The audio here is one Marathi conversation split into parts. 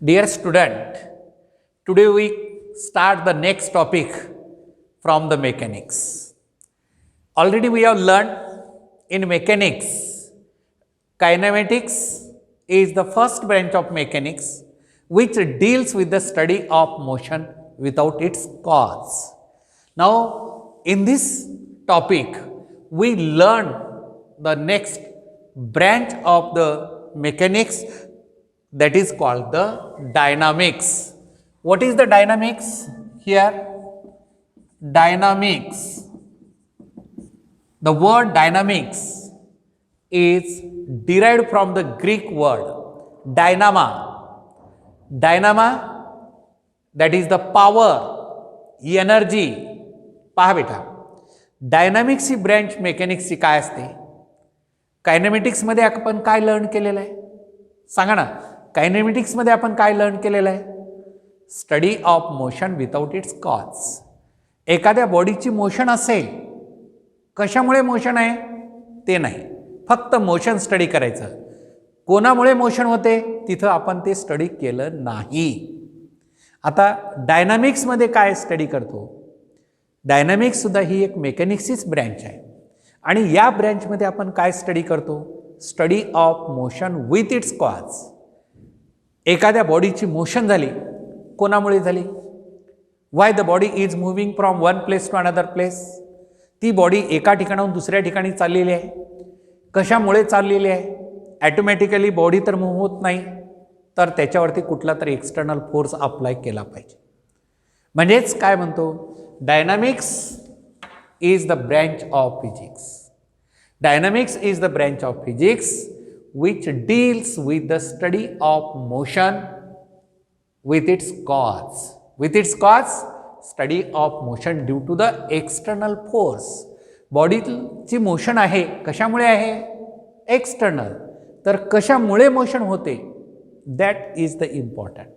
Dear student, today we start the next topic from the mechanics. Already we have learned in mechanics, kinematics is the first branch of mechanics which deals with the study of motion without its cause. Now, in this topic, we learn the next branch of the mechanics, that is called the dynamics. What is the dynamics? Here, dynamics. The word dynamics is derived from the Greek word dynama. Dynama, that is the power, energy. पहा बेटा, डायनामिक्स ही ब्रँच मेकॅनिक्सची काय असते? कायनेमॅटिक्समध्ये आपण काय लर्न केलेलं आहे? सांगा ना, कायनेमॅटिक्समध्ये आपण काय लर्न केलेलं आहे? Study of motion without its cause. एखाद्या बॉडीची मोशन असेल, कशामुळे मोशन आहे ते नाही, फक्त मोशन स्टडी करायचं. कोणामुळे मोशन होते तिथं आपण ते स्टडी केलं नाही. आता डायनामिक्समध्ये काय स्टडी करतो? डायनामिक्स सुद्धा ही एक मेकॅनिक्सचीच ब्रँच आहे आणि या ब्रँचमध्ये आपण काय स्टडी करतो? Study of motion with its cause. एखाद्या बॉडीची मोशन झाली, कोणामुळे झाली? Why the body is moving from one place to another place. ती बॉडी एका ठिकाणाहून दुसऱ्या ठिकाणी चाललेली आहे. कशामुळे चाललेली आहे? ॲटोमॅटिकली बॉडी तर मूव्ह होत नाही, तर त्याच्यावरती कुठला तरी एक्सटर्नल फोर्स अप्लाय केला पाहिजे. म्हणजेच काय म्हणतो? Dynamics is the branch of physics. Dynamics is the branch of physics which deals with the study of motion with its cause. With its cause, study of motion due to the external force. बॉडीची मोशन आहे, कशामुळे आहे? एक्सटर्नल. तर कशामुळे मोशन होते? That is the important.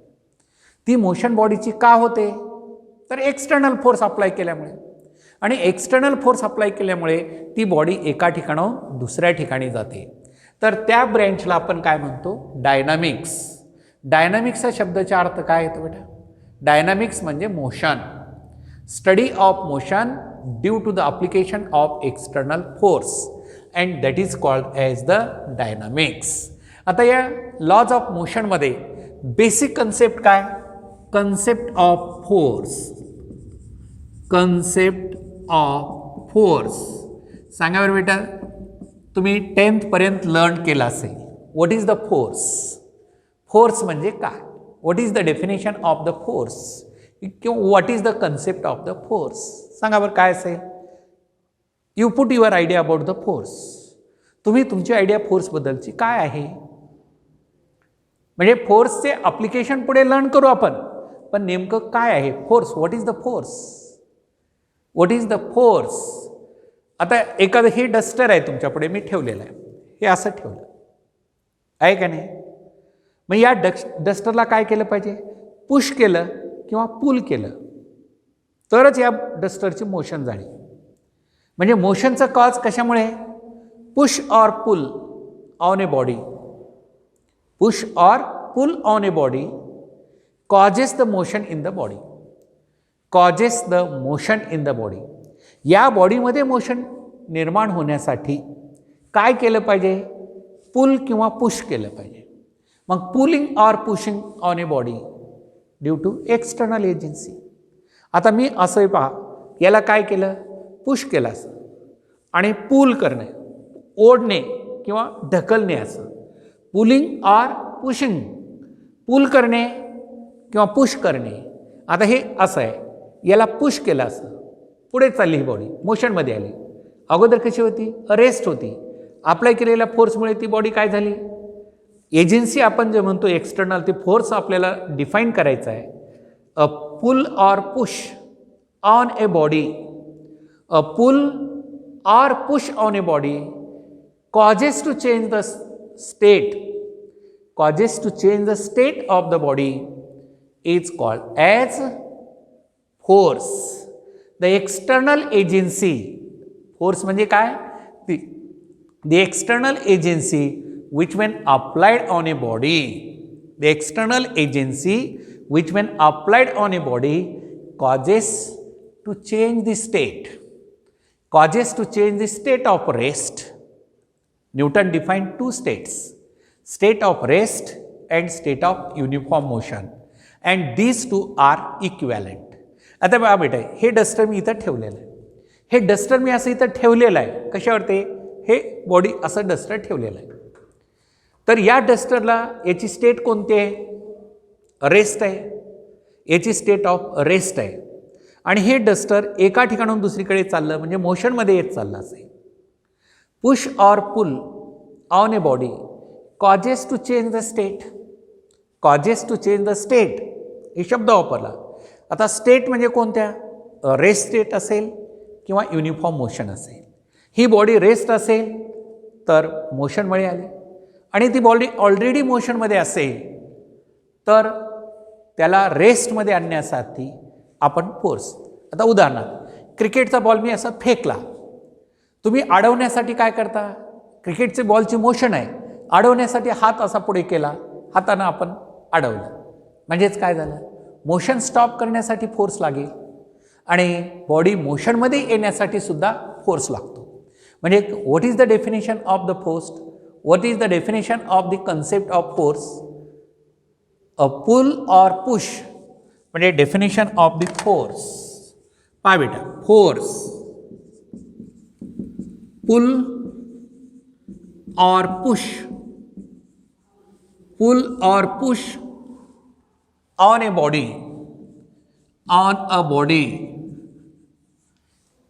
ती मोशन बॉडीची का होते? तर एक्सटर्नल फोर्स अप्लाय केल्यामुळे. आणि एक्सटर्नल फोर्स अप्लाय केल्यामुळे ती बॉडी एका ठिकाणाहून दुसऱ्या ठिकाणी जाते. तर त्या ब्रँचला आपण काय म्हणतो? डायनामिक्स. डायनामिक्सचा शब्दाचा अर्थ काय येतो बेटा? डायनामिक्स म्हणजे motion. Study of motion due to the application of external force and that is called as the dynamics. आता या लॉज ऑफ मोशनमध्ये बेसिक कन्सेप्ट काय? Concept of force. Concept of force सांगा बरं बेटा, तुम्ही 10th पर्यंत लर्न केला असेल. What is the force? Force म्हणजे काय? What is the definition of the force किंवा what is the concept of the force? सांगा बरं काय असेल? You put your idea about the force. तुम्ही तुमची आयडिया फोर्सबद्दलची काय आहे? म्हणजे फोर्सचे अप्लिकेशन पुढे लर्न करू आपण, पण नेमकं काय आहे force? What is the force? What is the force? आता एखादं हे डस्टर आहे तुमच्यापुढे, मी ठेवलेलं आहे, हे असं ठेवलं आहे का नाही? मग या डस्टरला काय केलं पाहिजे? पुश केलं किंवा पुल केलं तरच या डस्टरची मोशन झाली. म्हणजे मोशनचं कॉज कशामुळे? Push or pull on a body. Push or pull on a body causes the motion in the body. Causes the motion in the body. या बॉडीमध्ये मोशन निर्माण होण्यासाठी काय केलं पाहिजे? पुल किंवा पुश केलं पाहिजे. मग pulling or pushing on a body due to external agency. आता मी असं पहा, याला काय केलं? पुश केलं असं, आणि पुल करणे, ओढणे किंवा ढकलणे असं. पुलिंग ऑर पुशिंग, पुल करणे किंवा पुश करणे. आता हे असं आहे, याला पुश केलं असं, पुढे चालली ही बॉडी, मोशनमध्ये आली. अगोदर कशी होती? रेस्ट होती. अप्लाय केलेल्या फोर्समुळे ती बॉडी काय झाली? एजन्सी आपण जे म्हणतो एक्सटर्नल, ते फोर्स आपल्याला डिफाईन करायचा आहे. A pull or push on a body. A pull or push on a body causes to change the state. Causes to change the state of the body is called as force. The external agency. Force म्हणजे काय? The external agency which when applied on a body the external agency which when applied on a body causes to change the state, causes to change the state of rest. Newton defined two states, state of rest and state of uniform motion, and these two are equivalent. आता बघा बेटा, हे डस्टर मी इथं ठेवलेलं आहे, हे डस्टर मी असं इथं ठेवलेलं आहे कशावरती, हे बॉडी असं डस्टर ठेवलेलं आहे. तर या डस्टरला याची स्टेट कोणती आहे, रेस्ट आहे, याची स्टेट ऑफ रेस्ट आहे. आणि हे डस्टर एका ठिकाणाहून दुसरीकडे चाललं म्हणजे मोशनमध्ये येत चाललं असेल. Push or pull on a body causes to change the state, causes to change the state हे शब्द वापरला. आता स्टेट म्हणजे कोणत्या, रेस्ट स्टेट असेल किंवा युनिफॉर्म मोशन असेल. ही बॉडी रेस्ट असेल तर मोशनमुळे आली, आणि ती बॉडी ऑलरेडी मोशनमध्ये असेल तर त्याला रेस्टमध्ये आणण्यासाठी आपण फोर्स. आता उदाहरणार्थ क्रिकेटचा बॉल मी असा फेकला, तुम्ही अडवण्यासाठी काय करता, क्रिकेटचे बॉलची मोशन आहे, अडवण्यासाठी हात असा पुढे केला, हातानं आपण अडवलं, म्हणजेच काय झालं, मोशन स्टॉप करण्यासाठी फोर्स लागेल आणि बॉडी मोशनमध्ये येण्यासाठी सुद्धा फोर्स लागतो. म्हणजे what is the definition of the force, what is the definition of the concept of force, a pull or push, म्हणजे डेफिनेशन ऑफ द फोर्स. पहा बेटा, फोर्स, पुल और push, pull or push on a body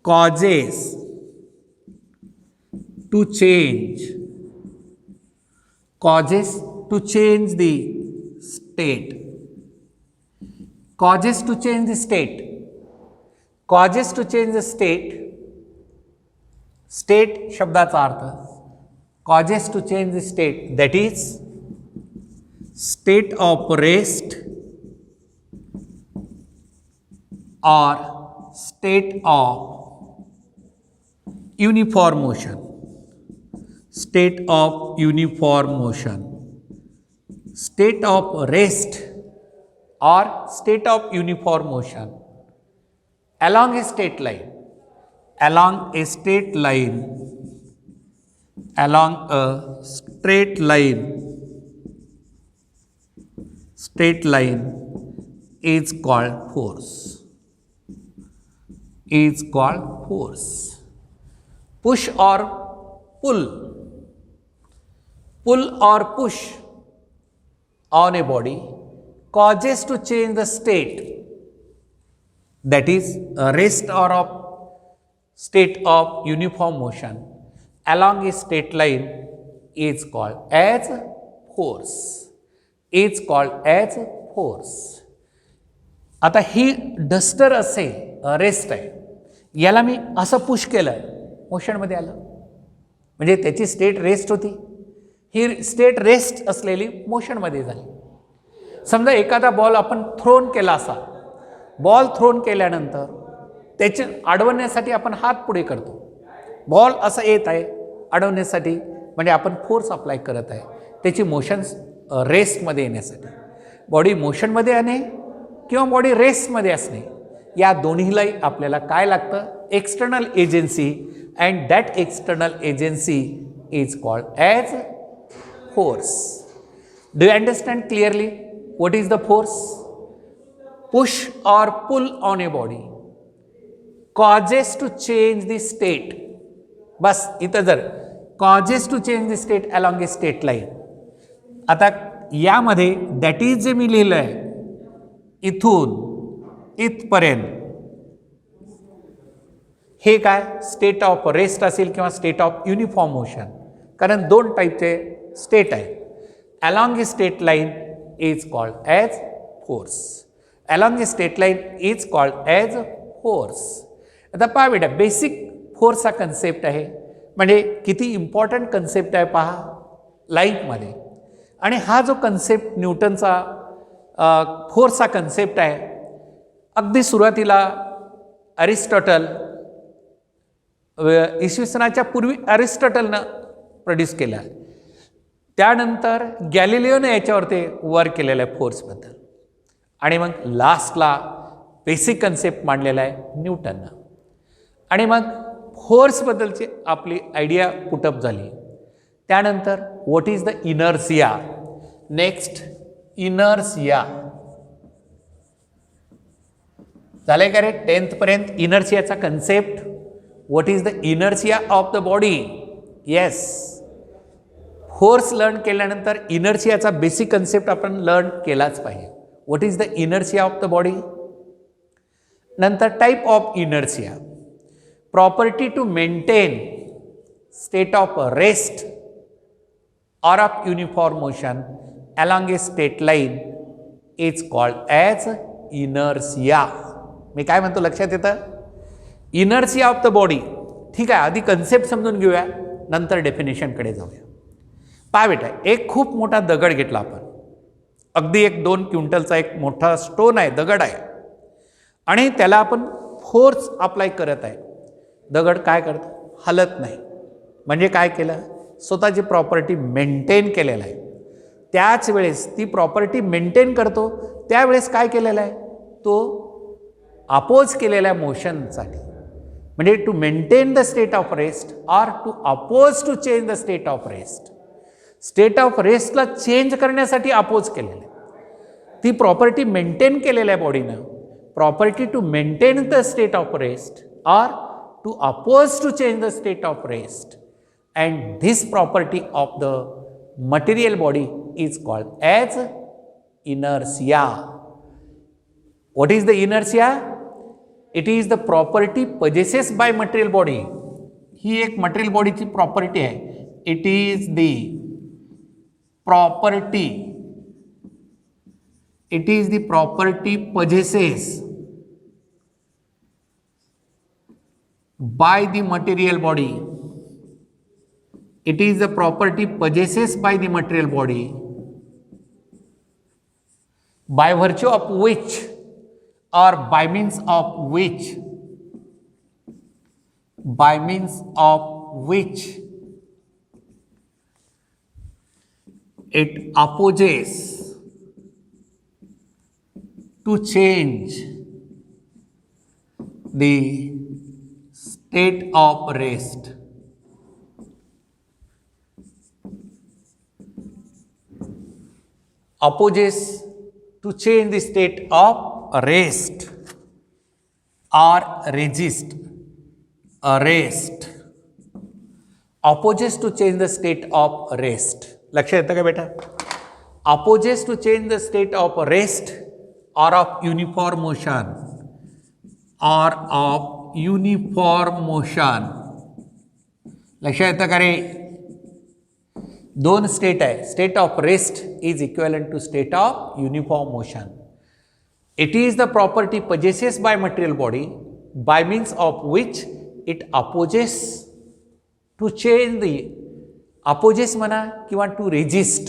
causes to change the state, causes to change the state, causes to change the state. State शब्दाचा अर्थ causes to change the state, that is state of rest or state of uniform motion, state of uniform motion, state of rest or state of uniform motion along a straight line, along a straight line, along a straight line, straight line is called force, is called force. Push or pull, pull or push on a body causes to change the state, that is a rest or of state of uniform motion along a straight line is called as force, is called as force. आता ही डस्टर असेल, रेस्ट आहे, याला मी असं पुश केलं, मोशनमध्ये आलं, म्हणजे त्याची स्टेट रेस्ट होती, ही स्टेट रेस्ट असलेली मोशनमध्ये झाली. समजा एखादा बॉल आपण थ्रोन केला असा, बॉल थ्रोन केल्यानंतर त्याचे अडवण्यासाठी आपण हात पुढे करतो, बॉल असं येत आहे अडवण्यासाठी, म्हणजे आपण फोर्स अप्लाय करत आहे त्याची मोशन्स रेस्टमध्ये येण्यासाठी. बॉडी मोशनमध्ये येणे किंवा बॉडी रेस्टमध्ये असणे या दोन्हीलाही आपल्याला काय लागतं, external agency, and that external agency is called as force. Do you understand clearly what is the force? Push or pull on a body causes to change the state. बस इथं जर causes to change the state along a straight line. आता यामध्ये दॅट इज जे मी लिहिलं आहे इथून इथपर्यंत, हे काय स्टेट ऑफ रेस्ट असेल किंवा स्टेट ऑफ युनिफॉर्म मोशन, कारण दोन टाईपचे स्टेट आहे. Along a straight line is called as force, along a straight line is called as force. आता पहा बेटा, बेसिक फोर्स हा कन्सेप्ट आहे, म्हणजे किती इम्पॉर्टंट कन्सेप्ट आहे पहा लाईफमध्ये. आणि हा जो कन्सेप्ट न्यूटनचा फोर्स हा कन्सेप्ट आहे, अगदी सुरुवातीला अरिस्टॉटल, इसवी सनाच्या पूर्वी अरिस्टॉटलनं प्रोड्यूस केला. त्यानंतर गॅलिलिओने याच्यावरती वर्क केलेलं आहे फोर्सबद्दल. आणि मग लास्टला बेसिक कन्सेप्ट मांडलेला आहे न्यूटननं. आणि मग फोर्सबद्दलची आपली आयडिया पुटअप झाली. त्यानंतर what is the inertia. Next inertia झालंय का रे 10th पर्यंत. इनर्सियाचा concept, what is the inertia of the body. Yes, force learn केल्यानंतर इनर्सियाचा बेसिक कन्सेप्ट आपण लर्न केलाच पाहिजे. What is the inertia of the body. नंतर type of inertia, property to maintain state of rest or of uniform motion along a straight line is called as inertia. मी काय म्हणतो लक्षात येतं. Inertia of the body. ठीक आहे, आधी कन्सेप्ट समजून घेऊया, नंतर डेफिनेशनकडे जाऊया. पहा बेटा, एक खूप मोठा दगड घेतला आपण, अगदी 1-2 क्विंटलचा एक मोठा स्टोन आहे, दगड आहे, आणि त्याला आपण फोर्स अप्लाय करत आहे. दगड काय करतं, हलत नाही. म्हणजे काय केलं, स्वतःची प्रॉपर्टी मेंटेन केलेलं आहे. त्याच वेळेस ती प्रॉपर्टी मेंटेन करतो, त्यावेळेस काय केलेलं आहे, तो अपोज केलेल्या मोशनसाठी. म्हणजे to maintain the state of rest or to oppose to change the state of rest. State of रेस्टला चेंज करण्यासाठी अपोज केलेलं आहे. ती प्रॉपर्टी मेंटेन केलेल्या बॉडीनं, property to maintain the state of rest or to oppose to change the state of rest. And this property of the material body is called as inertia. What is the inertia? It is the property possessed by material body. ही एक material body ची property आहे. It is the property. It is the property possessed by the material body. It is the property possessed by the material body by virtue of which or by means of which it opposes to change the state of rest. Opposes to change the state of rest or resist. Opposes to change the state of rest. लक्षात येतं का बेटा. Opposes to change the state of rest or of uniform motion लक्षात येतं का रे. 2 स्टेट आहे. State of rest is equivalent to state of uniform motion. It is the property possessed by material body by means of which it opposes to change the opposes म्हणा किंवा टू रेजिस्ट.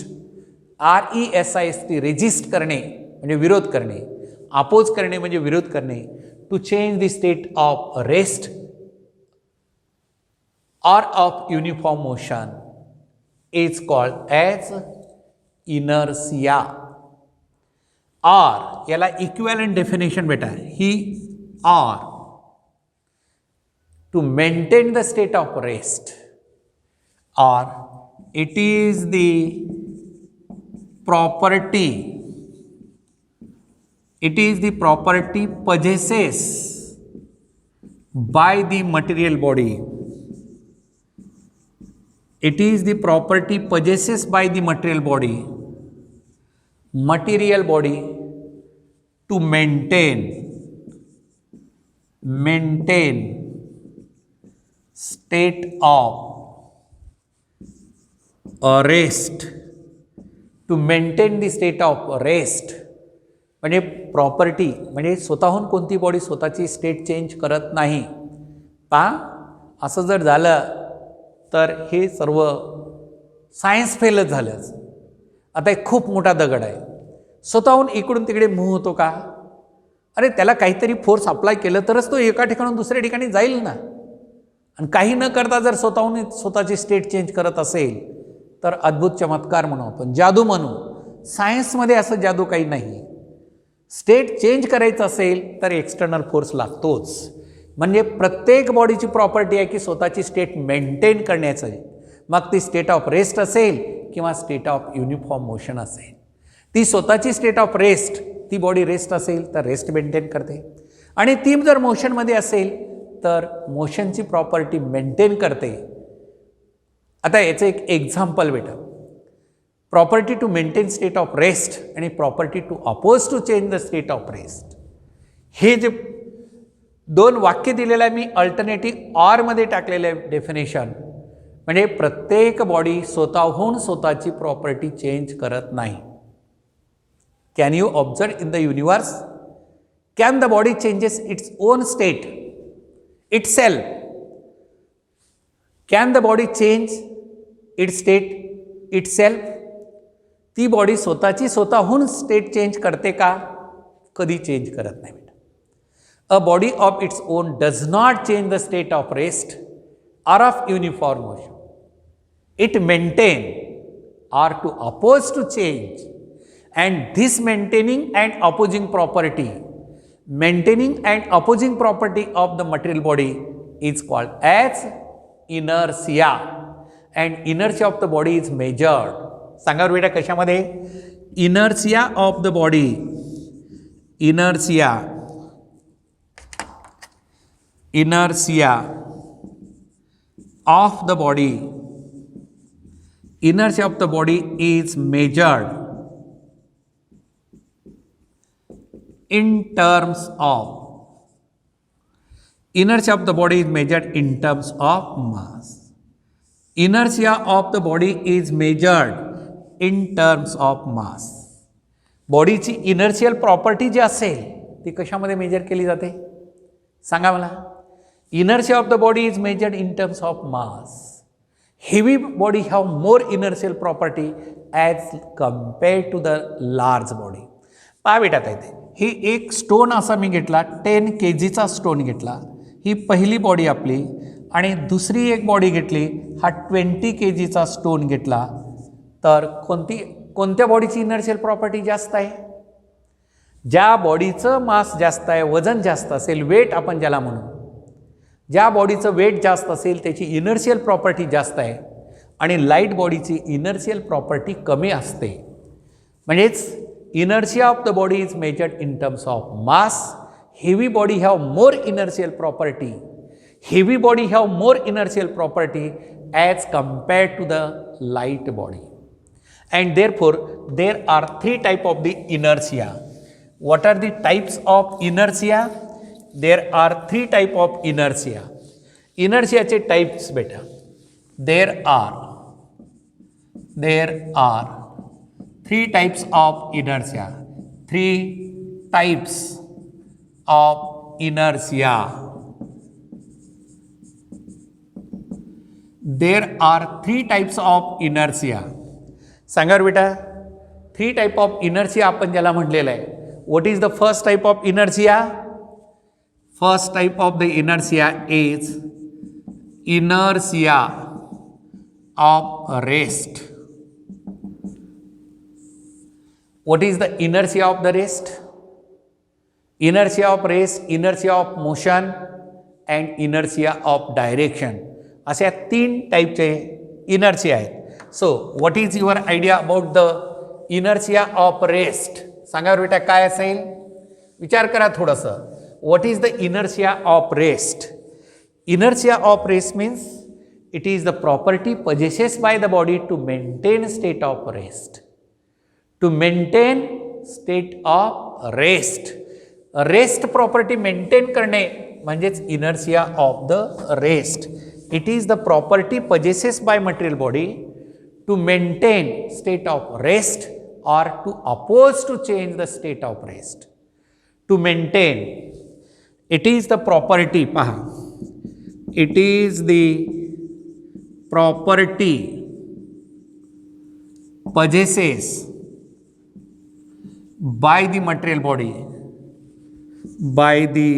RESIST रेजिस्ट करणे म्हणजे विरोध करणे, अपोज करणे म्हणजे विरोध करणे. To change the state of rest or of uniform motion is called as inertia. or याला इक्विवलेंट डेफिनेशन बेटा ही or to maintain the state of rest or it is the property possesses by the material body. It is the property possessed by the material body to maintain state of rest. To maintain the state of rest म्हणजे प्रॉपर्टी म्हणजे स्वतःहून कोणती बॉडी स्वतःची स्टेट चेंज करत नाही. पहा असं जर झालं तर हे सर्व सायन्स फेलच झालंच. आता एक खूप मोठा दगड आहे, स्वतःहून इकडून तिकडे मूव्ह होतो का. अरे त्याला काहीतरी फोर्स अप्लाय केलं तरच तो एका ठिकाणून दुसऱ्या ठिकाणी जाईल ना. आणि काही न करता जर स्वतःहून स्वतःची स्टेट चेंज करत असेल तर अद्भुत चमत्कार म्हणू, आपण जादू म्हणू. सायन्समध्ये असं जादू काही नाही. स्टेट चेंज करायचं असेल तर एक्सटर्नल फोर्स लागतोच. म्हणजे प्रत्येक बॉडीची प्रॉपर्टी आहे की स्वतःची स्टेट मेंटेन करण्याचं आहे. मग ती स्टेट ऑफ रेस्ट असेल किंवा स्टेट ऑफ युनिफॉर्म मोशन असेल. ती स्वतःची स्टेट ऑफ रेस्ट, ती बॉडी रेस्ट असेल तर रेस्ट मेंटेन करते, आणि ती जर मोशनमध्ये असेल तर मोशनची प्रॉपर्टी मेंटेन करते. आता याचं एक एक्झाम्पल बेटा, property to maintain state of rest आणि property to oppose to change the state of rest. हे जे दोन वाक्य दिलेलं आहे मी अल्टरनेटिव्ह ऑरमध्ये टाकलेलं आहे डेफिनेशन. म्हणजे प्रत्येक बॉडी स्वतःहून स्वतःची प्रॉपर्टी चेंज करत नाही. Can you observe in the universe? Can the body changes its own state itself? Can the body change its state itself? ती बॉडी स्वतःची स्वतःहून स्टेट चेंज करते का? कधी चेंज करत नाही बेटा. A body of its own does not change the state of rest or of uniform motion. It maintain or to oppose to change, and this maintaining and opposing property of the material body is called as inertia, and inertia of the body is measured. सांगा बेटा कशामध्ये? inertia of the body, inertia of the body, inertia of the body is measured in terms of, inertia of the body is measured in terms of mass. Inertia of the body is measured in terms of mass. बॉडीची इनर्शियल प्रॉपर्टी जी असेल ती कशामध्ये मेजर केली जाते? सांगा मला. Inertia of the body is measured in terms of mass. Heavy body have more inertial property as compared to the large body. पहा बेटा इथे ही एक स्टोन असा मी घेतला, 10 kgचा स्टोन घेतला, ही पहिली बॉडी आपली, आणि दुसरी एक बॉडी घेतली, हा 20 kgचा स्टोन घेतला. तर कोणत्या बॉडीची इनर्शियल प्रॉपर्टी जास्त आहे? ज्या बॉडीचं मास जास्त आहे, वजन जास्त असेल, वेट आपण ज्याला म्हणू, ज्या बॉडीचं वेट जास्त असेल त्याची इनर्शियल प्रॉपर्टी जास्त आहे, आणि लाईट बॉडीची इनर्शियल प्रॉपर्टी कमी असते. म्हणजेच inertia of the body is measured in terms of mass. Heavy body have more inertial property, heavy body have more inertial property as compared to the light body. And therefore there are 3 type of the inertia. What are the types of inertia? There are 3 type of inertia. Inertia चे types बेटा. There are 3 types of inertia. 3 types of inertia. There are 3 types of inertia. सांगा बेटा. 3 type of inertia आपण ज्याला म्हटलेलं आहे. What is the first type of inertia? First type of the inertia is inertia of rest. What is the inertia of the rest? Inertia of rest, inertia of motion and inertia of direction. अशा 3 टाईपचे inertia आहेत. So what is your idea about the inertia of rest? सांगा बेटा काय असेल? विचार करा थोडंसं. What is the inertia of rest? Inertia of rest means it is the property possessed by the body to maintain state of rest. To maintain state of rest. Rest property maintain करणे म्हणजेच inertia of the rest. It is the property possessed by material body to maintain state of rest or to oppose to change the state of rest. To maintain. It is the property, paha. It is the property possesses by the material body, by the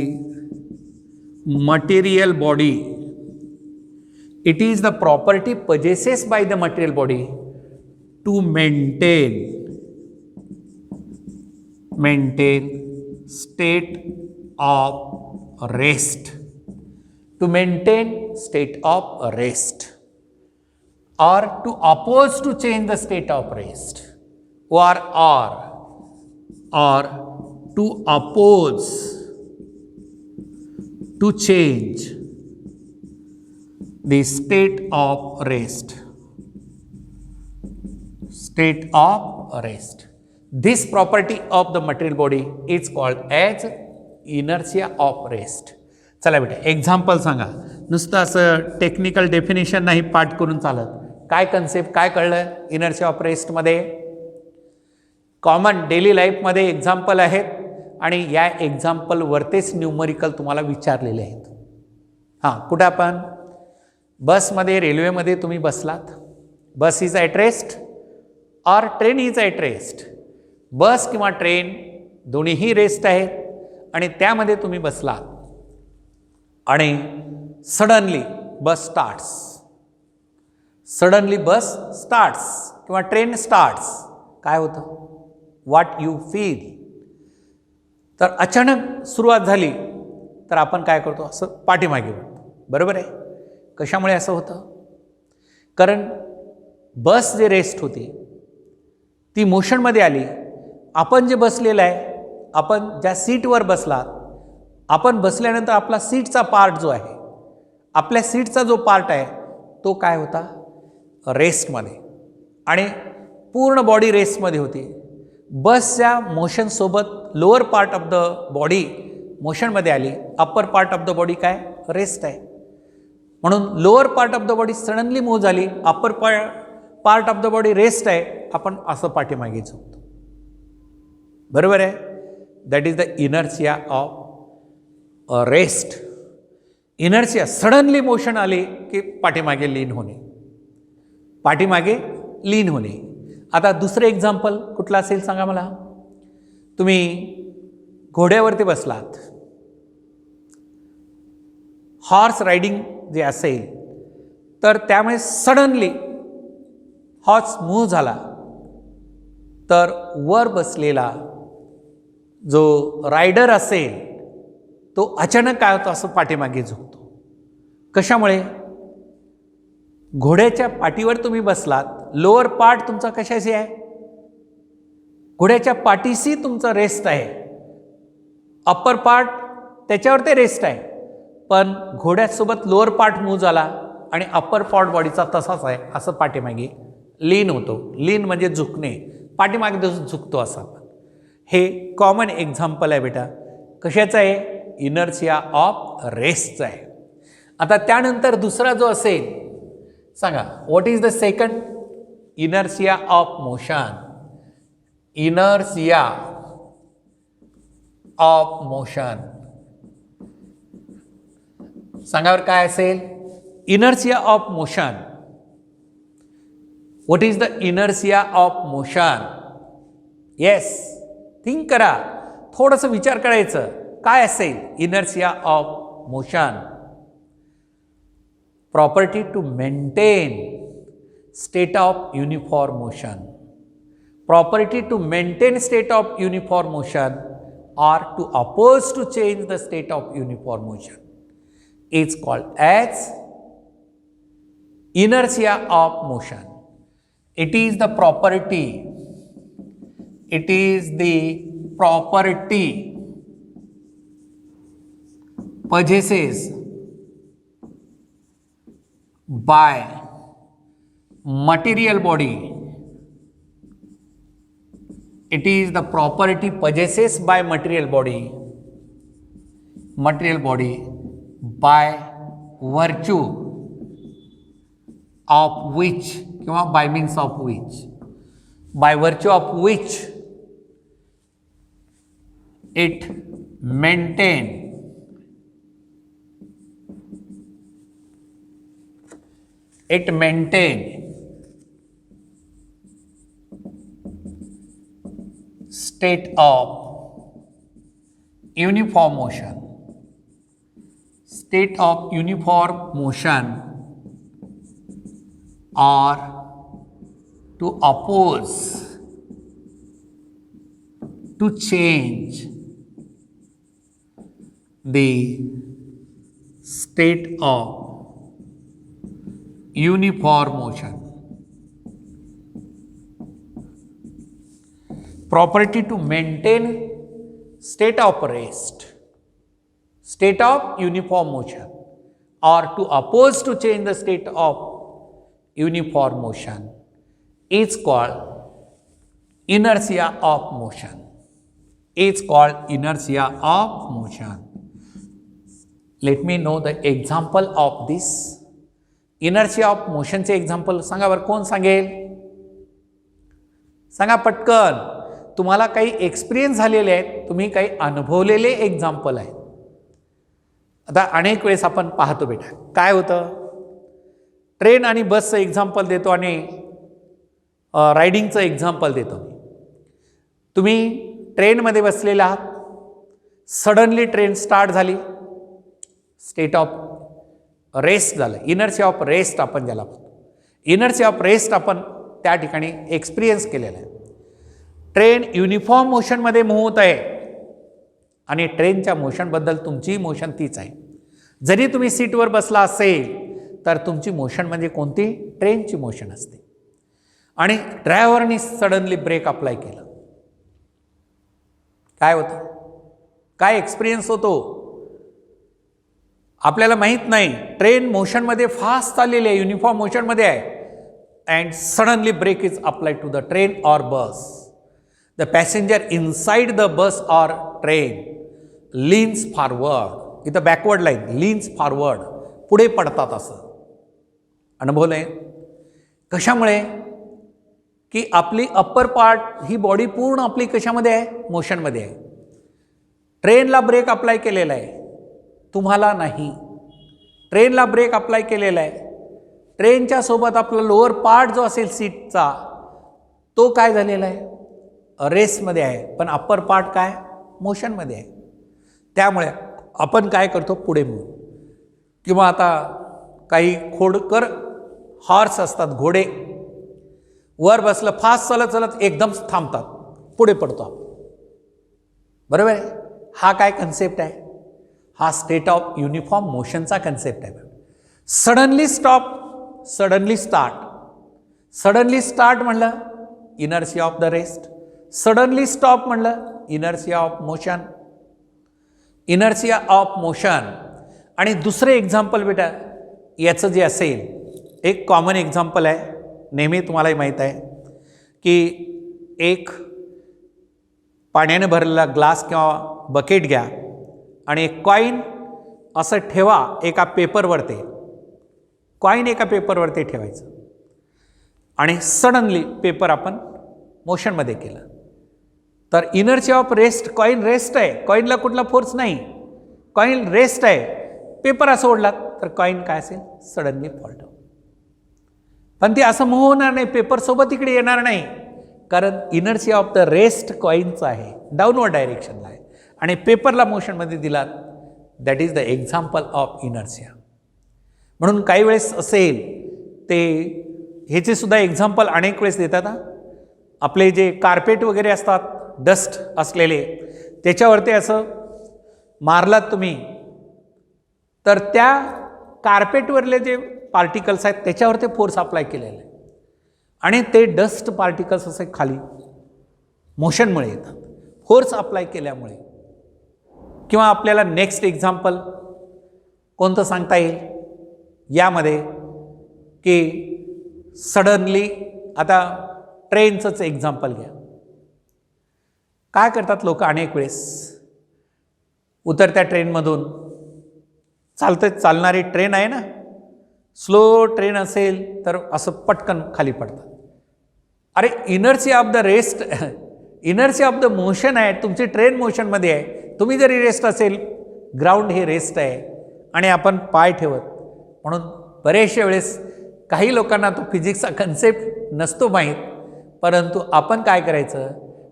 material body. It is the property possesses by the material body to maintain state of rest, to maintain state of rest, or to oppose to change the state of rest, or to oppose to change the state of rest. State of rest. This property of the material body is called as inertia of rest. चला बेटा एक्झाम्पल सांगा, नुसतं असं टेक्निकल डेफिनेशन नाही पाठ करून चालत. काय कन्सेप्ट काय कळलं इनर्शिया ऑफ रेस्टमध्ये? कॉमन डेली लाईफमध्ये एक्झाम्पल आहेत आणि या एक्झाम्पलवरतीच न्यूमरिकल तुम्हाला विचारलेले आहेत. हां, कुठं आपण बसमध्ये रेल्वेमध्ये तुम्ही बसलात, बस इज ॲट रेस्ट और ट्रेन इज ॲट रेस्ट. बस किंवा ट्रेन दोन्हीही रेस्ट आहेत आणि त्यामध्ये तुम्ही बसलात आणि सडनली बस स्टार्ट्स किंवा ट्रेन स्टार्ट्स, काय होतं? What you feel? तर अचानक सुरुवात झाली तर आपण काय करतो? असं पाठीमागे वळतो. बरोबर आहे? कशामुळे असं होतं? कारण बस जे रेस्ट होती ती मोशनमध्ये आली. आपण जे बसलेलं आहे, आपण ज्या सीटवर बसलात, आपण बसल्यानंतर आपला सीटचा पार्ट जो आहे, आपल्या सीटचा जो पार्ट आहे तो काय होता? रेस्टमध्ये, आणि पूर्ण बॉडी रेस्टमध्ये होती. बसच्या मोशनसोबत lower part of the body मोशनमध्ये आली, upper part of the body काय? रेस्ट आहे. म्हणून lower part of the body suddenly move झाली, upper part of the body rest आहे, आपण असं पाठीमागे झुकतो. बरोबर आहे? That is the inertia of rest. Inertia suddenly motion आली की पाठीमागे लीन होणे. आता दुसरं एक्झाम्पल कुठलं असेल सांगा मला? तुम्ही घोड्यावरती बसलात, हॉर्स रायडिंग जे असेल तर त्यामुळे सडनली हॉर्स मूव्ह झाला तर वर बसलेला जो रायडर असेल तो अचानक काय होतो? असं पाठीमागे झुकतो. कशामुळे? घोड्याच्या पाठीवर तुम्ही बसलात, लोअर पार्ट तुमचा कशाशी आहे? घोड्याच्या पाठीशी तुमचा रेस्ट आहे, अप्पर पार्ट त्याच्यावर ते रेस्ट आहे. पण घोड्यासोबत लोअर पार्ट मूव्ह झाला आणि अप्पर पार्ट बॉडीचा तसाच आहे, असं पाठीमागे लीन होतो. लीन म्हणजे झुकणे, पाठीमागे झुकतो असं. हे कॉमन एक्झाम्पल आहे बेटा. कशाचं आहे? इनर्शिया ऑफ रेस्टचा आहे. आता त्यानंतर दुसरा जो असेल सांगा, what is the second? Inertia of motion. Inertia of motion सांगावर काय असेल? Inertia of motion. What is the inertia of motion? Yes, think करा, थोडंसं विचार करायचं. काय असेल inertia of motion? Property to maintain state of uniform motion. Property to maintain state of uniform motion or to oppose to change the state of uniform motion is called as inertia of motion. It is the property possesses by material body. It is the property possesses by material body by virtue of which किंवा by means of which, by virtue of which it maintain state of uniform motion. State of uniform motion or to oppose, to change the state of uniform motion. Property to maintain state of rest, state of uniform motion, or to oppose to change the state of uniform motion is called inertia of motion. It's called inertia of motion. Let me know the example of this. Inertia of motion चे एक्झाम्पल सांगा बरं, कोण सांगेल? सांगा पटकन. तुम्हाला काही एक्सपिरियन्स झालेले आहेत, तुम्ही काही अनुभवलेले एक्झाम्पल आहेत. आता अनेक वेळेस आपण पाहतो बेटा, काय होतं, ट्रेन आणि बसचं एक्झाम्पल देतो आणि रायडिंगचं एक्झाम्पल देतो. तुम्ही ट्रेनमध्ये बसलेला आहात, सडनली ट्रेन स्टार्ट झाली, स्टेट ऑफ रेस्ट झालं, इनर्शिया ऑफ रेस्ट आपण ज्याला म्हणतो. इनर्शिया ऑफ रेस्ट आपण त्या ठिकाणी एक्सपिरियन्स केलेला आहे. ट्रेन युनिफॉर्म मोशनमध्ये मूव्ह होत आहे आणि ट्रेनच्या मोशनबद्दल तुमची मोशन तीच आहे. जरी तुम्ही सीटवर बसला असेल तर तुमची मोशन म्हणजे कोणती? ट्रेनची मोशन असते. आणि ड्रायव्हरनी सडनली ब्रेक अप्लाय केलं, काय होतं? काय एक्सपिरियन्स होतो? आपल्याला माहीत नाही, ट्रेन मोशनमध्ये फास्ट चाललेली आहे, युनिफॉर्म मोशनमध्ये आहे, and suddenly brake is applied to the train or bus. The passenger inside the bus or train leans forward, इथं बॅकवर्ड लाईन, लीन्स फॉरवर्ड, पुढे पडतात. असं अनुभवलंय. कशामुळे? की आपली अप्पर पार्ट ही बॉडी पूर्ण आपली कशामध्ये आहे? मोशनमध्ये आहे. ट्रेनला ब्रेक अप्लाय केलेला आहे, तुम्हाला नाही. ट्रेनला ब्रेक अप्लाय केलेला आहे. ट्रेनच्या सोबत आपला लोअर पार्ट जो असेल सीटचा तो काय झालेला आहे? रेसमध्ये आहे, पण अप्पर पार्ट काय? मोशनमध्ये आहे. त्यामुळे आपण काय करतो? पुढे मूव. किंवा आता काही खोडकर हॉर्स असतात, घोडे, वर बसलं, फास्ट चालत चालत एकदम थांबतात, पुढे पडतो आपण. बरोबर आहे? हा काय कन्सेप्ट आहे? हा स्टेट ऑफ युनिफॉर्म मोशनचा कन्सेप्ट आहे. Suddenly stop, suddenly start. Suddenly start म्हणलं inertia of the rest, suddenly stop म्हणलं inertia of motion. Inertia of motion. आणि दुसरे एक्झाम्पल बेटा याचं जे असेल, एक कॉमन एक्झाम्पल आहे, नेहमी तुम्हालाही माहीत आहे की एक पाण्याने भरलेला ग्लास किंवा बकेट घ्या आणि एक कॉईन असं ठेवा एका पेपरवरती. कॉईन एका पेपरवरती ठेवायचं आणि सडनली पेपर आपण मोशनमध्ये केलं तर inertia of rest, coin rest आहे, कॉईनला कुठला फोर्स नाही, कॉईन रेस्ट आहे. पेपर असं ओढलात तर कॉईन काय असेल? Suddenly fault. पण ते असं मूव्ह होणार नाही, पेपरसोबत इकडे येणार नाही, कारण इनर्शिया ऑफ द रेस्ट कॉईनचं आहे, डाऊनवर्ड डायरेक्शनला आहे, आणि पेपरला मोशनमध्ये दिलात, that is the example of inertia. म्हणून काही वेळेस असेल ते ह्याचे सुद्धा एक्झाम्पल अनेक वेळेस देतात. आपले जे कार्पेट वगैरे असतात, डस्ट असलेले, त्याच्यावरती असं मारलात तुम्ही तर त्या कार्पेटवरले जे पार्टिकल्स आहेत त्याच्यावर ते फोर्स अप्लाय केलेले आहे आणि ते डस्ट पार्टिकल्स असे खाली मोशनमुळे येतात, फोर्स अप्लाय केल्यामुळे. किंवा आपल्याला नेक्स्ट एक्झाम्पल कोणतं सांगता येईल यामध्ये की सडनली, आता ट्रेनचंच एक्झाम्पल घ्या. काय करतात लोक अनेक वेळेस? उतरत्या ट्रेनमधून, चालणारी ट्रेन आहे ना, स्लो ट्रेन असेल तर असं पटकन खाली पडतात. अरे inertia of the rest, inertia of the motion आहे, तुमची ट्रेन मोशनमध्ये आहे, तुम्ही जरी रेस्ट असेल, ग्राउंड हे रेस्ट आहे आणि आपण पाय ठेवत. म्हणून बरेचशा वेळेस काही लोकांना तो फिजिक्सचा कन्सेप्ट नसतो माहीत, परंतु आपण काय करायचं,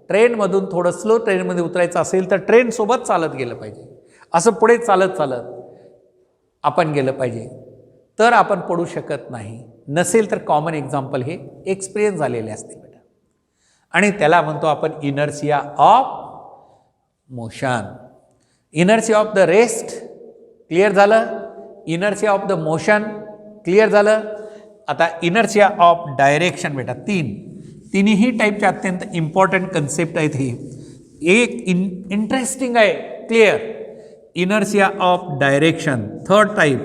ट्रेनमधून थोडं स्लो ट्रेनमध्ये उतरायचं असेल तर ट्रेनसोबत चालत गेलं पाहिजे, असं पुढे चालत चालत आपण गेलं पाहिजे, तर आपण पडू शकत नाही. नसेल तर कॉमन एक्झाम्पल हे एक्सपिरियन्स झालेले असतील बेटा. आणि त्याला म्हणतो आपण inertia of motion. Inertia of the rest clear झालं, inertia of the motion clear झालं. आता इनर्शिया ऑफ डायरेक्शन बेटा, तिन्ही टाईपचे अत्यंत इम्पॉर्टंट कन्सेप्ट आहेत. हे एक इंटरेस्टिंग आहे. Clear. Inertia of direction, third type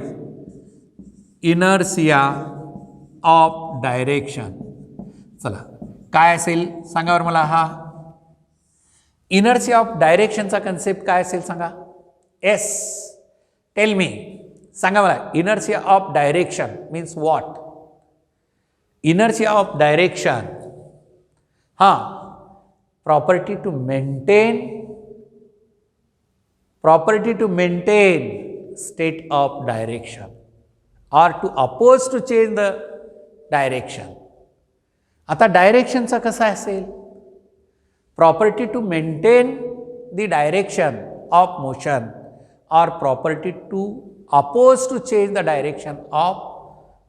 inertia of direction. चला काय असेल सांगा बरं मला. हा इनर्शिया ऑफ डायरेक्शनचा कन्सेप्ट काय असेल सांगा. एस टेल मी, सांगा मला. Inertia of direction means what. Inertia of direction, हां, property to maintain state of direction or to oppose to change the direction. आता डायरेक्शनचा कसा असेल. Property to maintain the direction of motion or property to oppose to change the direction of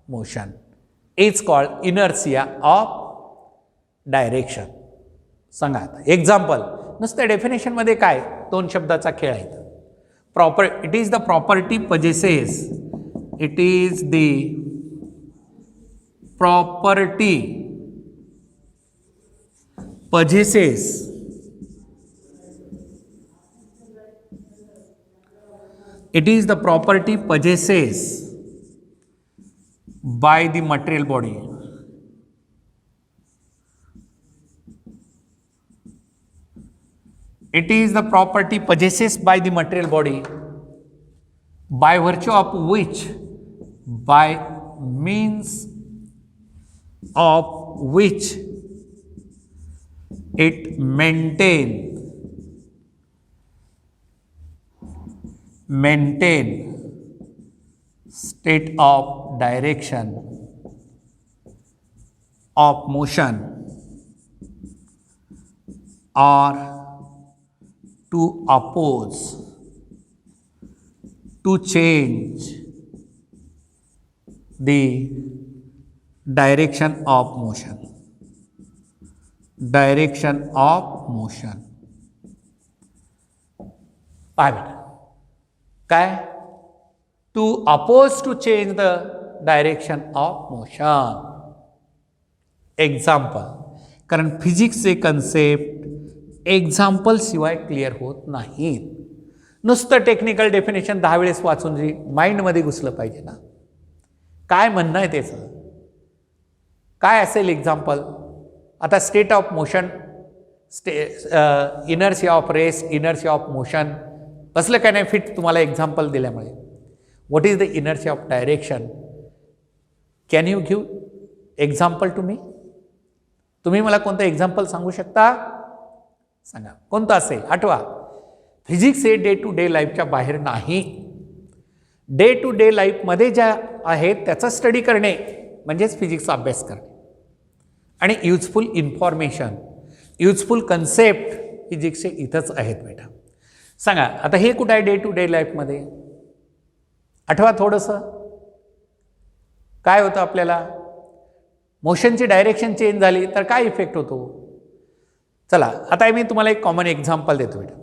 motion. It's called inertia of direction. सांगा आता एक्झाम्पल. नुसतं डेफिनेशनमध्ये काय, दोन शब्दाचा खेळ आहे. It is the property possesses, it is the property possesses it is the property possesses by the material body. It is the property possesses by the material body by virtue of which, by means of which it maintain state of direction of motion or to oppose to change the direction of motion. Direction of motion. काय, to oppose to change the direction of motion. Example, कारण फिजिक्सचे कन्सेप्ट एक्झाम्पल शिवाय क्लिअर होत नाहीत. नुसतं टेक्निकल डेफिनेशन 10 वेळेस वाचून जी माइंडमध्ये घुसलं पाहिजे ना. काय म्हणणं आहे त्याचं, काय असेल एक्झाम्पल. आता state of motion, inertia of rest, inertia of motion, बसलं काय नाही फिट तुम्हाला एक्झाम्पल दिल्यामुळे. What is the inertia of direction, can you give example to me. तुम्ही मला कोणतं एक्झाम्पल सांगू शकता, सांगा कोणतं असेल. आठवा, फिजिक्स हे डे टू डे लाईफच्या बाहेर नाही. डे टू डे लाईफमध्ये ज्या आहेत त्याचा स्टडी करणे म्हणजेच फिजिक्सचा अभ्यास करणे. आणि युजफुल इन्फॉर्मेशन, युजफुल कन्सेप्ट फिजिक्सचे इथंच आहेत बेटा. सांगा आता हे कुठं आहे डे टू डे लाईफमध्ये. आठवा थोडंसं. काय होतं आपल्याला, मोशनची डायरेक्शन चेंज झाली तर काय इफेक्ट होतो. चला आता मी तुम्हाला एक कॉमन एक्झाम्पल देतो बेटा.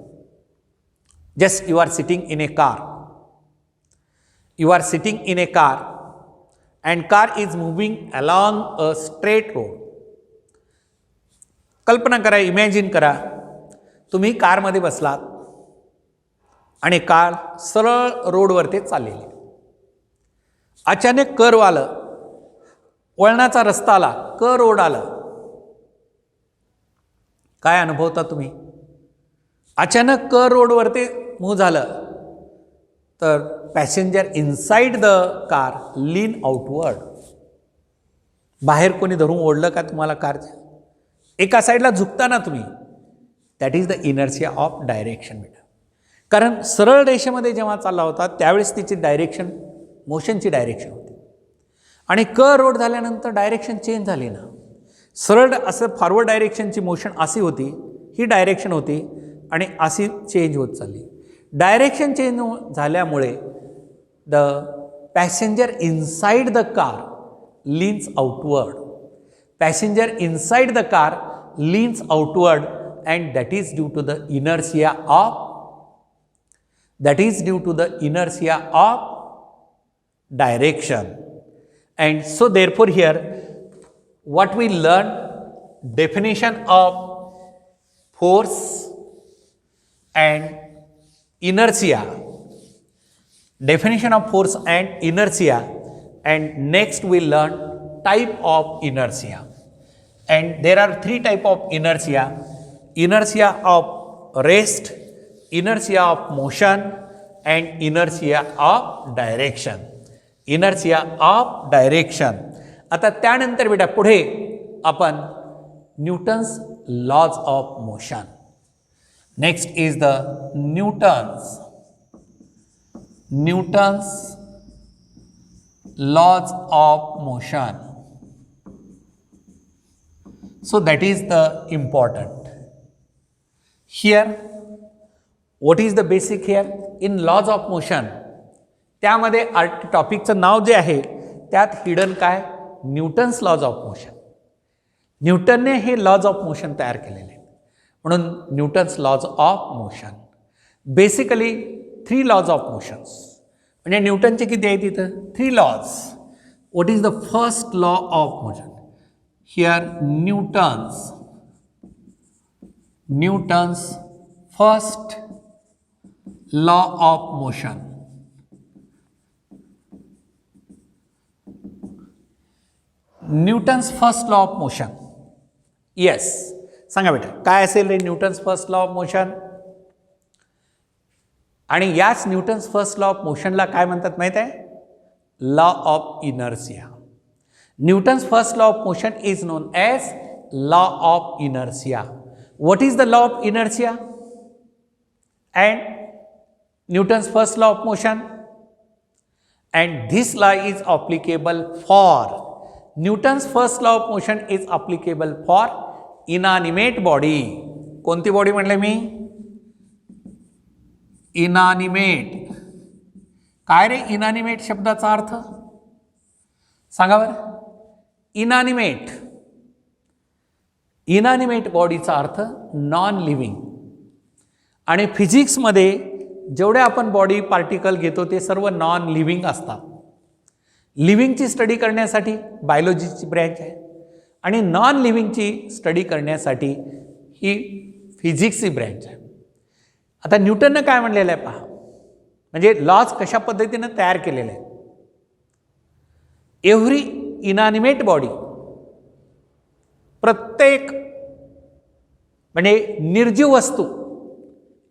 Just you are sitting in a car. You are sitting in a car and car is moving along a straight road. कल्पना करा, इमॅजिन करा, तुम्ही कारमध्ये बसलात आणि कार सरळ रोडवरती चाललेली. अचानक कर्व आलं, वळणाचा रस्ता आला, रोड आलं. काय अनुभवता तुम्ही. अचानक रोडवरती मूव्ह झालं तर passenger inside the car lean outward. बाहेर कोणी धरून ओढलं का तुम्हाला कारच्या, एका साईडला झुकता ना तुम्ही. That is the inertia of direction बेटा. कारण सरळ रेषेमध्ये जेव्हा चालला होता त्यावेळेस तिची डायरेक्शन, मोशनची डायरेक्शन होती. आणि रोड झाल्यानंतर डायरेक्शन चेंज झाली ना. सरळ असं फॉरवर्ड डायरेक्शनची मोशन अशी होती, ही डायरेक्शन होती आणि अशी चेंज होत चालली. डायरेक्शन चेंज झाल्यामुळे the passenger inside the car leans outward. Passenger inside the car leans outward, and that is due to the inertia of direction. And so therefore here what we learn, definition of force and inertia, and next we learn type of inertia. And there are three type of inertia: inertia of rest, inertia of motion, and inertia of direction. आता त्यानंतर बेटा पुढे आपण Newton's laws of motion. Next is the Newton's laws of motion. So that is the important. Here, what is the basic here? In laws of motion, त्यामध्ये टॉपिकचं नाव जे आहे त्यात हिडन काय, न्यूटन्स लॉज ऑफ मोशन. न्यूटनने हे लॉज ऑफ मोशन तयार केलेले आहेत, म्हणून Newton's laws of motion. Basically 3 laws of motions. म्हणजे न्यूटनचे किती आहेत इथं? 3 laws. What is the first law of motion? Here Newton's first law of motion. Newton's first law of motion. Yes. सांगा बेटा काय असेल रे Newton's first law of motion? आणि याच न्यूटन्स फर्स्ट लॉ ऑफ मोशनला काय म्हणतात माहित आहे? Law of inertia. Newton's first law of motion is known as law of inertia. What is the law of inertia and Newton's first law of motion? And this law is applicable for, Newton's first law of motion is applicable for inanimate body. कोणती बॉडी म्हणले मी? इनॅनिमेट. काय रे इनॅनिमेट शब्दाचा अर्थ सांगा बरं? इनॅनिमेट बॉडीचा अर्थ नॉन लिव्हिंग. आणि फिजिक्समध्ये जेवढे आपण बॉडी पार्टिकल घेतो ते सर्व नॉन लिव्हिंग असतात. लिव्हिंगची स्टडी करण्यासाठी बायोलॉजीची ब्रँच आहे, आणि नॉन लिव्हिंगची स्टडी करण्यासाठी ही फिजिक्सची ब्रँच आहे. आता न्यूटननं काय म्हणलेलं आहे पहा, म्हणजे लॉज कशा पद्धतीनं तयार केलेले आहे. एव्हरी इनॅनिमेट बॉडी, प्रत्येक म्हणजे निर्जीव वस्तू,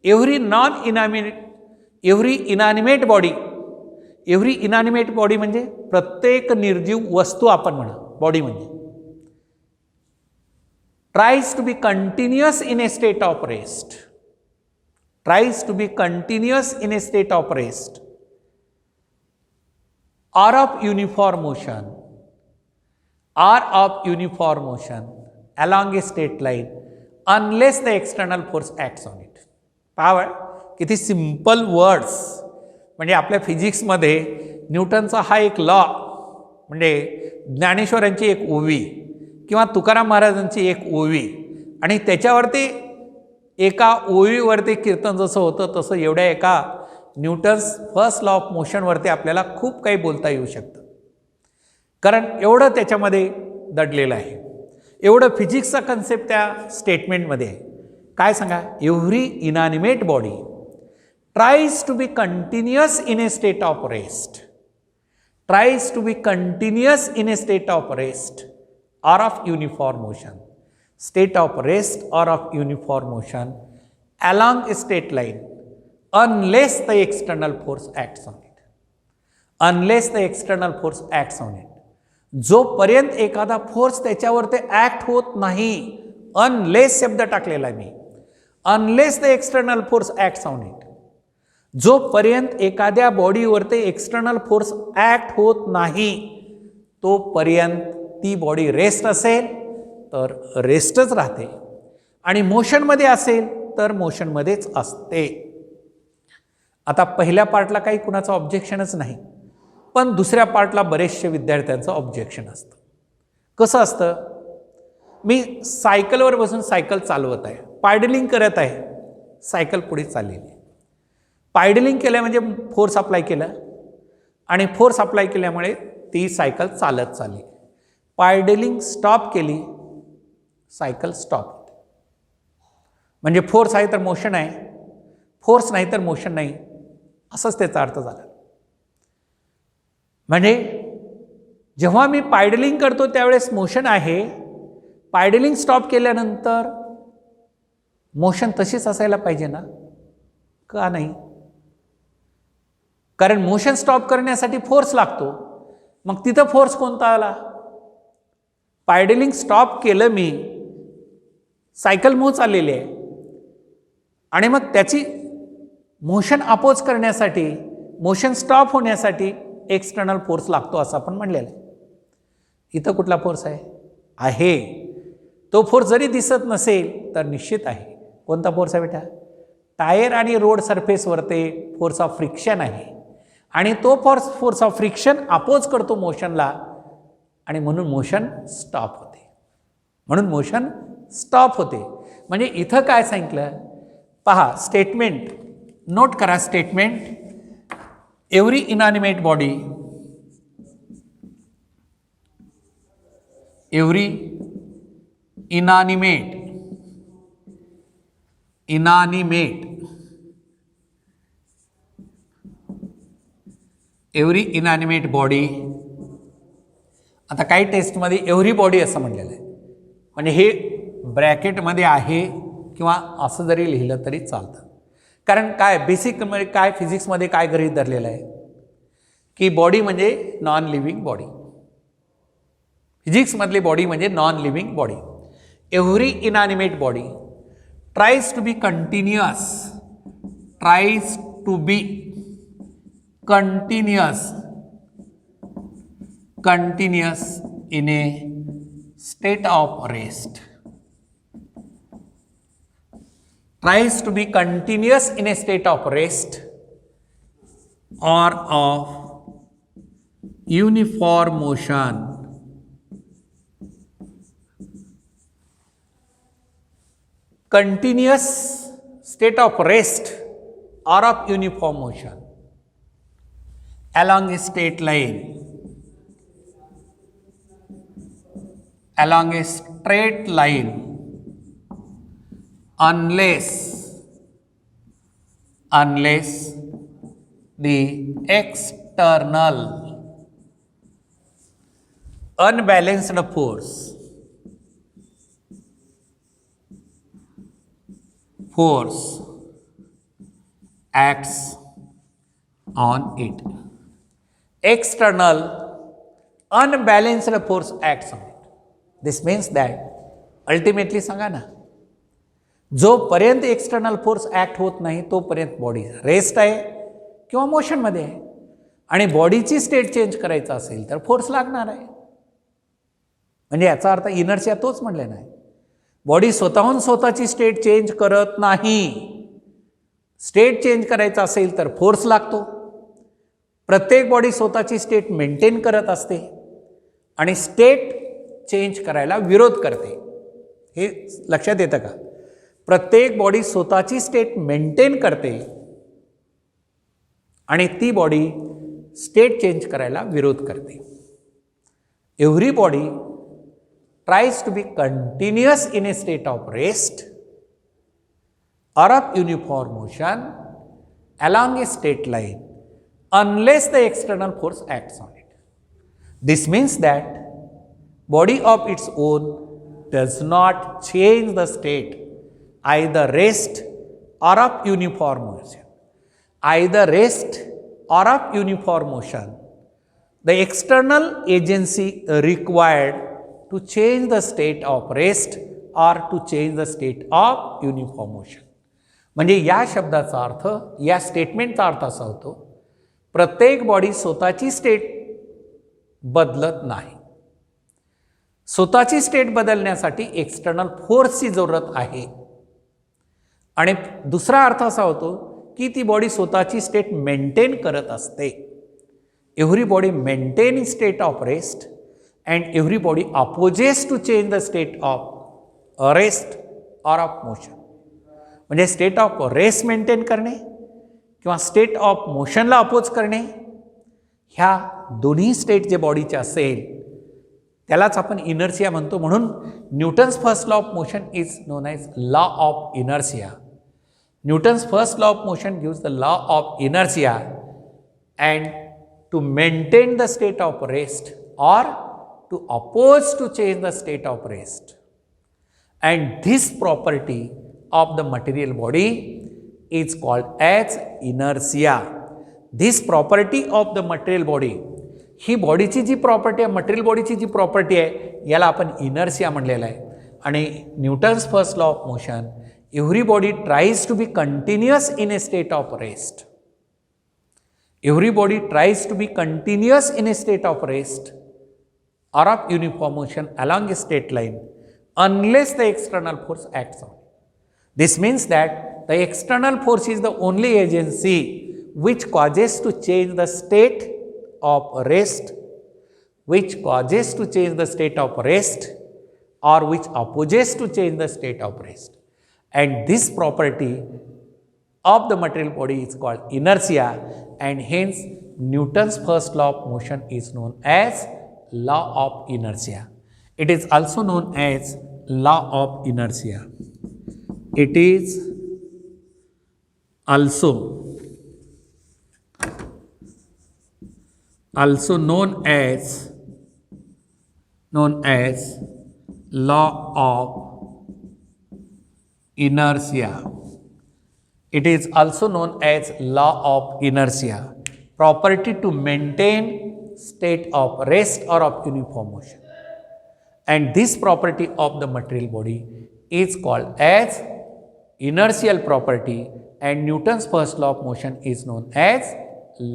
एव्हरी इनॅनिमेट बॉडी म्हणजे प्रत्येक निर्जीव वस्तू आपण म्हणा बॉडी म्हणजे, tries to be continuous in a state of rest, or of uniform motion along a straight line unless the external force acts on it. पहा किती सिंपल वर्ड्स. म्हणजे आपल्या फिजिक्समध्ये न्यूटनचा हा एक लॉ, म्हणजे ज्ञानेश्वरांची एक ओवी किंवा तुकाराम महाराजांची एक ओवी, आणि त्याच्यावरती एका ओवीवरती कीर्तन जसं होतं तसं एवढ्या एका न्यूटन्स फर्स्ट लॉ ऑफ मोशनवरती आपल्याला खूप काही बोलता येऊ शकतं. कारण एवढं त्याच्यामध्ये दडलेलं आहे, एवढं फिजिक्सचा कन्सेप्ट त्या स्टेटमेंटमध्ये आहे. काय सांगा? Every inanimate body tries to be continuous in a state of rest, or of uniform motion along a straight line unless the external force acts on it. जोपर्यंत एखादा फोर्स त्याच्यावरती ऍक्ट होत नाही, अनलेस शब्द टाकलेला आहे मी, unless the external force acts on it. जोपर्यंत एखाद्या बॉडीवरती एक्सटर्नल फोर्स ऍक्ट होत नाही तोपर्यंत ती बॉडी रेस्ट असेल तर रेस्टच राहते, आणि मोशनमध्ये असेल तर मोशनमध्येच असते. आता पहिल्या पार्टला काही कुणाचं ऑब्जेक्शनच नाही. पण दुसऱ्या पार्टला बरेचसे विद्यार्थ्यांचं ऑब्जेक्शन असतं. कसं असतं, मी सायकलवर बसून सायकल चालवत आहे, पायडलिंग करत आहे, सायकल पुढे चाललेली आहे. पायडलिंग केलं म्हणजे फोर्स अप्लाय केलं आणि फोर्स अप्लाय केल्यामुळे ती सायकल चालत चालली. पायडलिंग स्टॉप केली, सायकल स्टॉप होते. म्हणजे फोर्स आहे तर मोशन आहे, फोर्स नाही तर मोशन नाही, असंच त्याचा अर्थ झाला. म्हणजे जेव्हा मी पायडलिंग करतो त्यावेळेस मोशन आहे, पायडलिंग स्टॉप केल्यानंतर मोशन तशीच असायला पाहिजे ना, का नाही? कारण मोशन स्टॉप करण्यासाठी फोर्स लागतो. मग तिथं फोर्स कोणता आला? पायडलिंग स्टॉप केलं मी, सायकल मूव्ह चाललेली आहे आणि मग त्याची मोशन अपोज करण्यासाठी, मोशन स्टॉप होण्यासाठी एक्सटर्नल फोर्स लागतो असं आपण म्हणलेलं आहे. इथं कुठला फोर्स आहे? तो फोर्स जरी दिसत नसेल तर निश्चित आहे. कोणता फोर्स आहे बेटा? टायर आणि रोड सरफेसवरती फोर्स ऑफ फ्रिक्शन आहे आणि तो फोर्स ऑफ फ्रिक्शन अपोज करतो मोशनला आणि म्हणून मोशन स्टॉप होते. म्हणजे इथं काय सांगितलं पहा, स्टेटमेंट नोट करा. Statement, every inanimate body, every inanimate every inanimate body. आता काही टेस्टमध्ये एव्हरी बॉडी असं म्हटलेलं आहे, म्हणजे हे ब्रॅकेटमध्ये आहे किंवा असं जरी लिहिलं तरी चालतं. कारण काय बेसिकमध्ये काय फिजिक्समध्ये काय गृहीत धरलेलं आहे की बॉडी म्हणजे नॉन लिव्हिंग बॉडी. फिजिक्समधली बॉडी म्हणजे non living body. Every inanimate body tries to be continuous in a state of rest. Tries to be continuous in a state of rest or of uniform motion. Continuous state of rest or of uniform motion along a straight line, along a straight line, unless the external unbalanced force acts on it. External unbalanced force acts on it. This means that ultimately सांगा ना, जोपर्यंत एक्सटर्नल फोर्स ॲक्ट होत नाही तोपर्यंत बॉडी रेस्ट आहे किंवा मोशनमध्ये आहे. आणि बॉडीची स्टेट चेंज करायचं असेल तर फोर्स लागणार आहे. म्हणजे याचा अर्थ इनर्शिया तोच म्हणले नाही. बॉडी स्वतःहून स्वतःची स्टेट चेंज करत नाही. स्टेट चेंज करायचं असेल तर फोर्स लागतो. प्रत्येक बॉडी स्वतःची स्टेट मेंटेन करत असते आणि स्टेट चेंज करायला विरोध करते. हे लक्षात येतं का? प्रत्येक बॉडी स्वतःची स्टेट मेंटेन करते आणि ती बॉडी स्टेट चेंज करायला विरोध करते. Every body tries to be continuous in a state of rest or of uniform motion along a straight line unless the external force acts on it. This means that body of its own does not change the state either rest or of uniform motion. Either rest or of uniform motion. The external agency required to change the state of rest or to change the state of uniform motion. म्हणजे या शब्दाचा अर्थ, या स्टेटमेंटचा अर्थ असा होतो, प्रत्येक बॉडी स्वतःची स्टेट बदलत नाही. स्वतःची स्टेट बदलण्यासाठी एक्सटर्नल फोर्सची जरूरत आहे. आणि दुसरा अर्थ असा होतो की ती बॉडी स्वतःची स्टेट मेंटेन करत असते. every body maintain state of rest and every body opposes to change the state of rest or of motion. म्हणजे स्टेट ऑफ रेस्ट मेंटेन करणे किंवा स्टेट ऑफ मोशनला अपोज करणे, ह्या दोन्ही स्टेट जे बॉडीचे असेल त्यालाच आपण इनर्शिया म्हणतो. म्हणून Newton's first law of motion is known as law of inertia. Newton's first law of motion gives the law of inertia and to maintain the state of rest or to oppose to change the state of rest. And this property of the material body is called as inertia. This property of the material body, ही बॉडीची जी प्रॉपर्टी आहे, मटेरियल बॉडीची जी प्रॉपर्टी आहे, याला आपण इनर्शिया म्हणलेलं आहे. आणि Newton's first law of motion, every body tries to be continuous in a state of rest. Every body tries to be continuous in a state of rest or of uniform motion along a straight line unless the external force acts on. This means that the external force is the only agency which causes to change the state of rest, or which opposes to change the state of rest. And this property of the material body is called inertia, and hence Newton's first law of motion is known as law of inertia. It is also known as law of inertia. It is also known as law of inertia. It is also known as law of inertia, property to maintain state of rest or of uniform motion. And this property of the material body is called as inertial property, and Newton's first law of motion is known as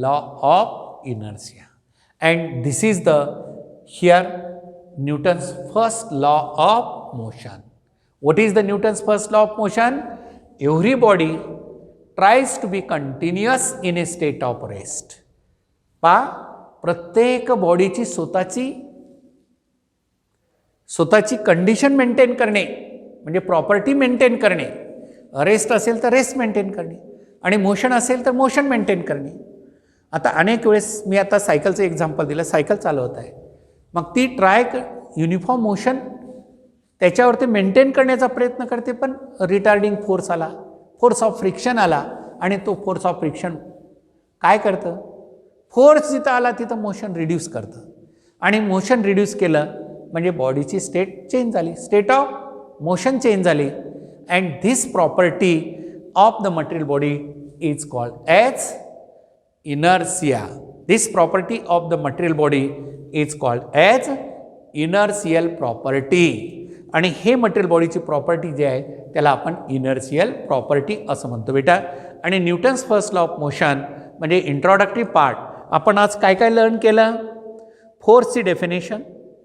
law of inertia. And this is here Newton's first law of motion. What is the Newton's first law of motion? Every body tries to be continuous in a state of rest. प्रत्येक बॉडीची स्वतःची कंडिशन मेंटेन करणे म्हणजे प्रॉपर्टी मेंटेन करणे. रेस्ट असेल तर रेस्ट मेंटेन करणे आणि मोशन असेल तर मोशन मेंटेन करणे. आता अनेक वेळेस मी आता सायकलचं एक्झाम्पल दिलं, सायकल चालवत आहे, मग ती युनिफॉर्म मोशन त्याच्यावरती मेंटेन करण्याचा प्रयत्न करते, पण रिटार्डिंग फोर्स आला, फोर्स ऑफ फ्रिक्शन आला, आणि तो फोर्स ऑफ फ्रिक्शन काय करतं, फोर्स जिथं आला तिथं मोशन रिड्यूस करतं, आणि मोशन रिड्यूस केलं म्हणजे बॉडीची स्टेट चेंज झाली, स्टेट ऑफ मोशन चेंज झाली. And this property of the material body is called as inertia. This property of the material body is called as inertial property. आणि हे मटेरियल बॉडीची प्रॉपर्टी जी आहे त्याला आपण इनर्शियल प्रॉपर्टी असं म्हणतो बेटा. आणि Newton's first law of motion म्हणजे इंट्रोडक्टरी पार्ट आपण आज काय काय लर्न केलं, फोर्सची डेफिनेशन,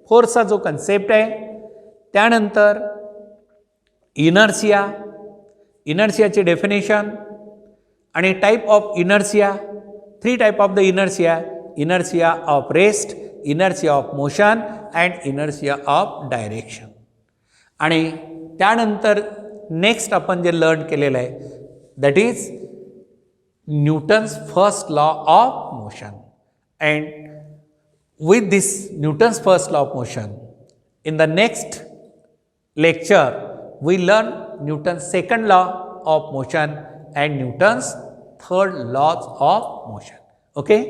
फोर्सचा जो कन्सेप्ट आहे, त्यानंतर इनर्शियाची डेफिनेशन आणि type of inertia, 3 type of the inertia of rest, inertia of motion and inertia of direction. आणि त्यानंतर नेक्स्ट आपण जे लर्न केलेलं आहे that is Newton's first law of motion. And with this Newton's first law of motion, in the next lecture we learn Newton's second law of motion and Newton's third laws of motion. Okay.